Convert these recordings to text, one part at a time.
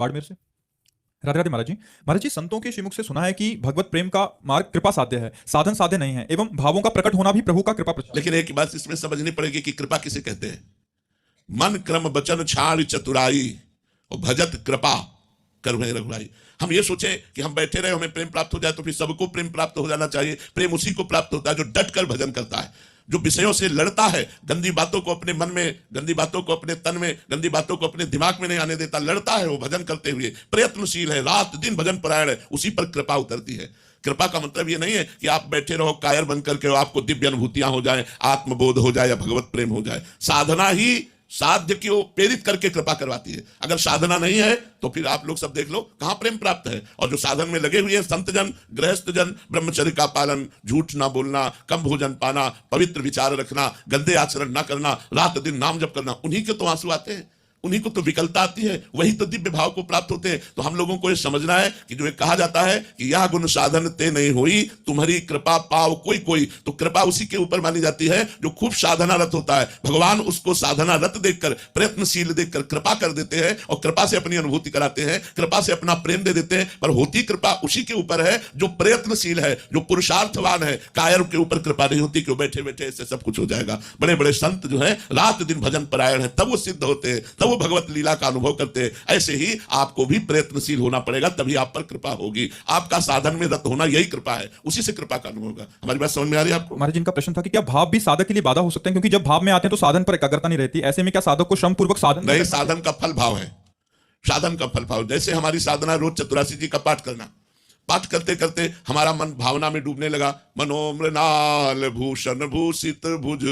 बाड़मेर से। राधे राधे महाराज जी। महाराज जी, संतों के श्रीमुख से सुना है कि भगवत प्रेम का मार्ग कृपा साध्य है, साधन साध्य नहीं है, एवं भावों का प्रकट होना भी प्रभु का कृपा प्रसाद। लेकिन एक बात इसमें समझनी पड़ेगी कि कृपा किसे कहते हैं। मन क्रम वचन छाड़ चतुराई और भजत कृपा कर रघुराई। हम ये सोचे कि हम बैठे रहे हमें प्रेम प्राप्त हो जाए तो फिर सबको प्रेम प्राप्त हो जाना चाहिए। प्रेम उसी को प्राप्त होता है जो डट कर भजन करता है, जो विषयों से लड़ता है, गंदी बातों को अपने मन में, गंदी बातों को अपने तन में, गंदी बातों को अपने दिमाग में नहीं आने देता, लड़ता है वो भजन करते हुए, प्रयत्नशील है, रात दिन भजन परायण है, उसी पर कृपा उतरती है। कृपा का मतलब ये नहीं है कि आप बैठे रहो कायर बन करके आपको दिव्य अनुभूतियां हो जाए, आत्मबोध हो जाए या भगवत प्रेम हो जाए। साधना ही साध्य की वो प्रेरित करके कृपा करवाती है। अगर साधना नहीं है तो फिर आप लोग सब देख लो कहां प्रेम प्राप्त है। और जो साधन में लगे हुए हैं संत जन, गृहस्थ जन, ब्रह्मचर्य का पालन, झूठ ना बोलना, कम भोजन पाना, पवित्र विचार रखना, गंदे आचरण ना करना, रात दिन नाम जप करना, उन्हीं के तो आंसू आते हैं, उन्हीं को तो विकलता आती है, वही तो दिव्य भाव को प्राप्त होते हैं। तो हम लोगों को ये समझना है कि जो ये कहा जाता है कि यह गुण साधन ते नहीं हुई, तुम्हारी कृपा पाओ कोई कोई, तो कृपा उसी के ऊपर मानी जाती है जो खूब साधनारत होता है। भगवान उसको साधनारत देखकर, प्रयत्नशील देखकर कृपा कर देते हैं और कृपा से अपनी अनुभूति कराते हैं, कृपा से अपना प्रेम दे देते हैं। पर होती कृपा उसी के ऊपर है जो प्रयत्नशील है, जो पुरुषार्थवान है। कायर के ऊपर कृपा नहीं होती कि बैठे बैठे ऐसे सब कुछ हो जाएगा। बड़े बड़े संत जो है रात दिन भजन परायण है, तब वो सिद्ध होते हैं, तब वो भगवत लीला का अनुभव करते हैं। ऐसे ही आपको भी प्रयत्नशील होना पड़ेगा, तभी आप पर कृपा होगी। आपका साधन में रत होना यही कृपा है, उसी से कृपा का अनुभव होगा। हमारी बात समझ में आ रही है आपको? महाराज, इनका प्रश्न था कि क्या भाव भी साधक के लिए बाधा हो सकते हैं, क्योंकि जब भाव में आते हैं तो साधन पर एकाग्रता नहीं रहती। ऐसे में क्या साधक को श्रम पूर्वक साधन नहीं, साधन का फल भाव है, साधन का फल भाव। जैसे हमारी साधना रोज चतुरासी जी का पाठ करना, पाठ करते करते हमारा मन भावना में डूबने लगा। मनोमृणाल भूषण भूषित भुज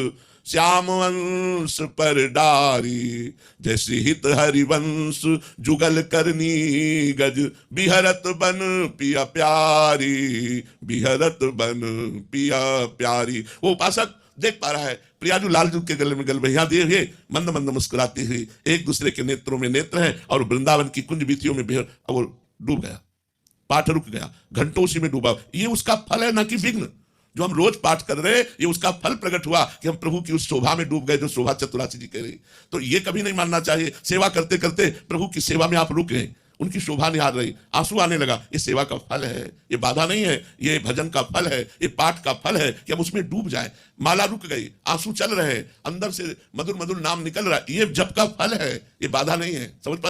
श्याम वंश पर डारी, जैसे हित हरिवंश जुगल करनी गज, बिहरत बन पिया प्यारी, बिहरत बन पिया प्यारी। वो उपासक देख पा रहा है प्रियाजू लालजू के गले में गलबहिया दिए हुए मंद मंद मुस्कुराती हुई, एक दूसरे के नेत्रों में नेत्र हैं और वृंदावन की कुंज बीथियों में बिहर, वो डूब गया, पाठ रुक गया, घंटों उसी में डूबा। ये उसका फल है, ना कि विघ्न। जो हम रोज पाठ कर रहे हैं ये उसका फल प्रकट हुआ कि हम प्रभु की उस शोभा में डूब गए जो शोभा चतुरासी जी कह रही। तो ये कभी नहीं मानना चाहिए सेवा करते करते प्रभु की सेवा में आप रुक गए, उनकी शोभा निहार रही, आंसू आने लगा। ये सेवा का फल है, ये बाधा नहीं है, ये भजन का फल है, ये पाठ का फल है कि हम उसमें डूब जाए। माला रुक गई, आंसू चल रहे हैं, अंदर से मधुर मधुर नाम निकल रहा है, ये जप का फल है, ये बाधा नहीं है। समझ